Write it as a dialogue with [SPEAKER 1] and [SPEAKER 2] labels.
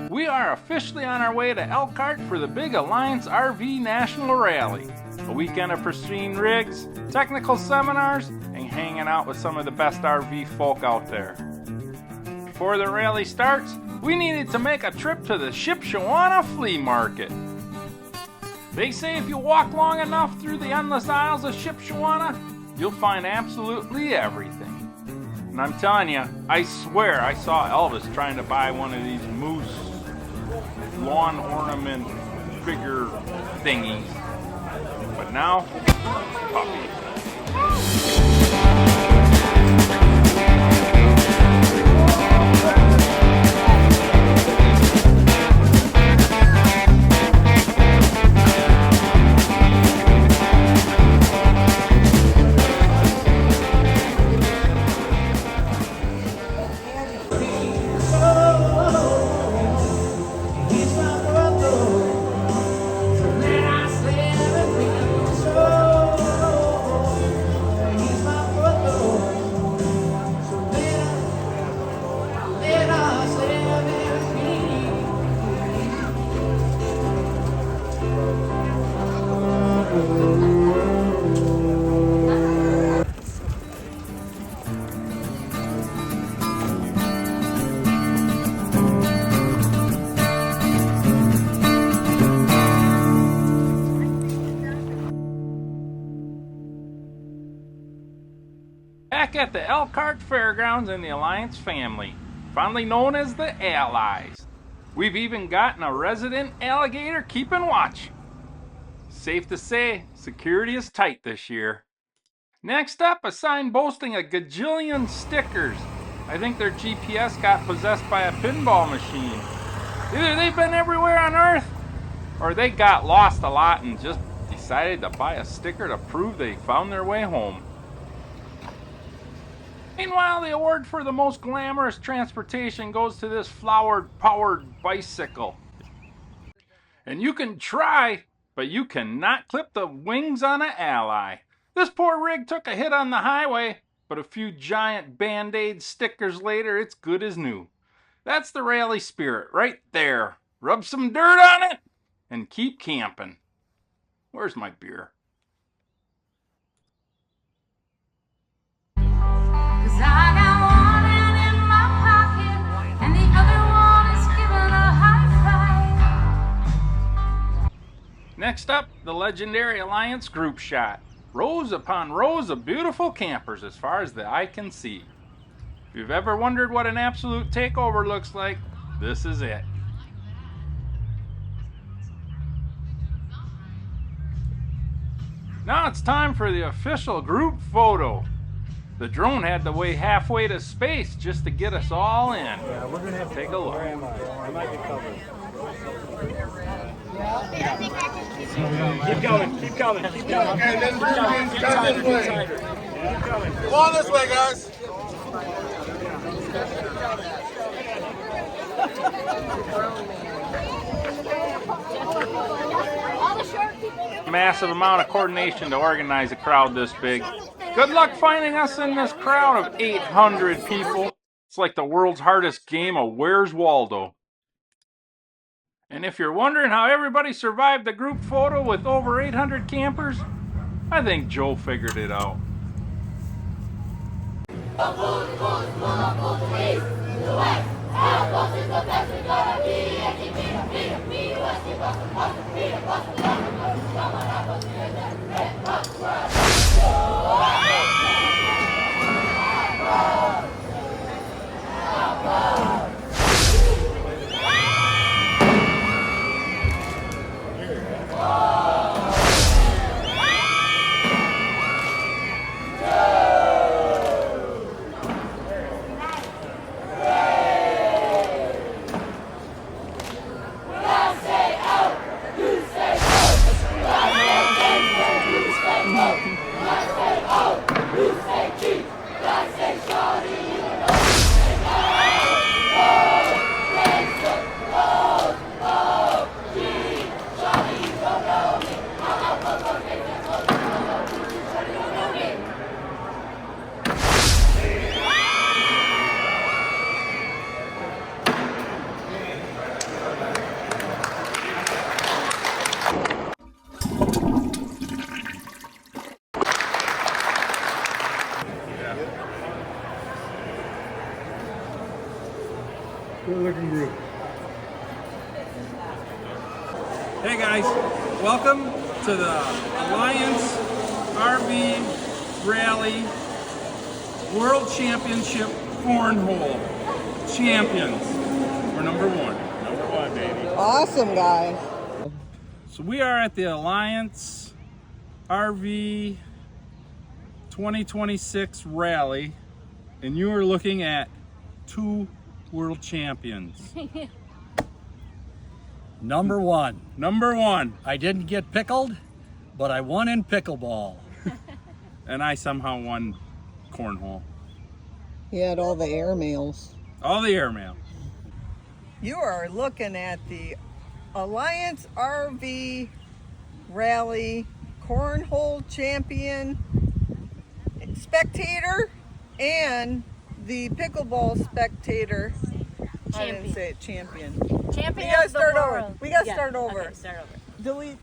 [SPEAKER 1] We are officially on our way to Elkhart for the Big Alliance RV National Rally. A weekend of pristine rigs, technical seminars, and hanging out with some of the best RV folk out there. Before the rally starts, we needed to make a trip to the Shipshewana flea market. They say if you walk long enough through the endless aisles of Shipshewana, you'll find absolutely everything. And I'm telling you, I swear I saw Elvis trying to buy one of these moose lawn ornament figure thingies. But now, puppies. Back at the Elkhart Fairgrounds in the Alliance family, fondly known as the Allies. We've even gotten a resident alligator keeping watch. Safe to say, security is tight this year. Next up, a sign boasting a gajillion stickers. I think their GPS got possessed by a pinball machine. Either they've been everywhere on Earth, or they got lost a lot and just decided to buy a sticker to prove they found their way home. Meanwhile, the award for the most glamorous transportation goes to this flower-powered bicycle. And you can try, but you cannot clip the wings on an ally. This poor rig took a hit on the highway, but a few giant Band-Aid stickers later, it's good as new. That's the rally spirit right there. Rub some dirt on it and keep camping. Where's my beer?
[SPEAKER 2] I got one hand in my pocket and the other one is giving a high five.
[SPEAKER 1] Next up, the legendary Alliance group shot. Rows upon rows of beautiful campers as far as the eye can see. If you've ever wondered what an absolute takeover looks like, this is it. Now it's time for the official group photo. The drone had to weigh halfway to space just to get us all in.
[SPEAKER 3] Yeah, we're gonna have to
[SPEAKER 1] take a look.
[SPEAKER 3] Where am I? I might get covered. Keep coming, keep coming, keep coming.
[SPEAKER 4] Okay, let's go this way.
[SPEAKER 3] Keep coming.
[SPEAKER 4] Come on this way, guys.
[SPEAKER 1] Massive amount of coordination to organize a crowd this big. Good luck finding us in this crowd of 800 people. It's like the world's hardest game of Where's Waldo. And if you're wondering how everybody survived the group photo with over 800 campers, I think Joe figured it out. Hey guys, welcome to the Alliance RV Rally World Championship Cornhole Champions. We're number one.
[SPEAKER 3] Number one, baby.
[SPEAKER 5] Awesome, guys.
[SPEAKER 1] So we are at the Alliance RV 2026 Rally, and you are looking at two world champions.
[SPEAKER 6] Number one,
[SPEAKER 1] Number one,
[SPEAKER 6] I didn't get pickled, but I won in pickleball.
[SPEAKER 1] and I somehow won cornhole.
[SPEAKER 5] He had all the airmails.
[SPEAKER 1] All the airmail.
[SPEAKER 5] You are looking at the Alliance RV Rally Cornhole Champion Spectator and the Pickleball Spectator. I didn't say it, champion.
[SPEAKER 7] Champion
[SPEAKER 5] We gotta
[SPEAKER 7] of the
[SPEAKER 5] start over.
[SPEAKER 7] world.
[SPEAKER 5] We gotta
[SPEAKER 7] Yeah,
[SPEAKER 5] start over.
[SPEAKER 7] Okay, start over.
[SPEAKER 5] Delete.